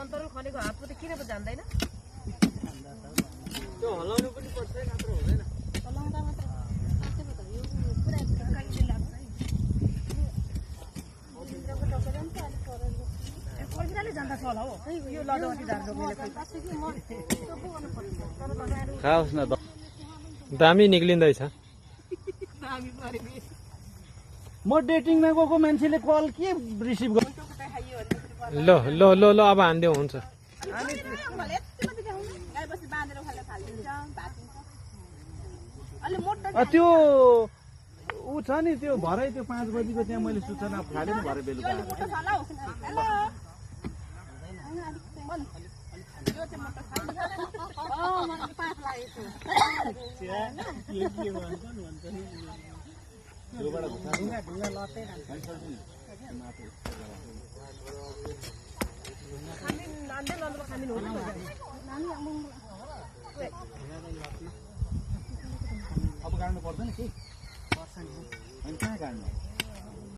अन्तरल खनेको हातको त किन पो जान्दैन त्यो हलाउनु पनि पर्छ नत्र हुँदैन हलाउँदा मात्र आछे पो त यो पुरा कालीले लाग्छ है इन्द्रको टोकेर नि त अलि परले कोइराले जान्दा छ होला हो यो लडौटी झार्दो मैले कसै कि म त्यो पो गर्नु पर्छ तर लगाएर खाओस् न दामी निक्लिँदैछ दामी परे म डेटिङमा गएको मान्छेले कल के रिसिभ गर्छ ल ल ल ल अब हान्दियो हुन्छ त्यो ऊ छ नि त्यो भरै त्यो 5 बजीको त्यहाँ मैले सूचना फाले नि भरे बेलुका अब गाड्नु पर्दैन के अनि कहाँ गाड्नु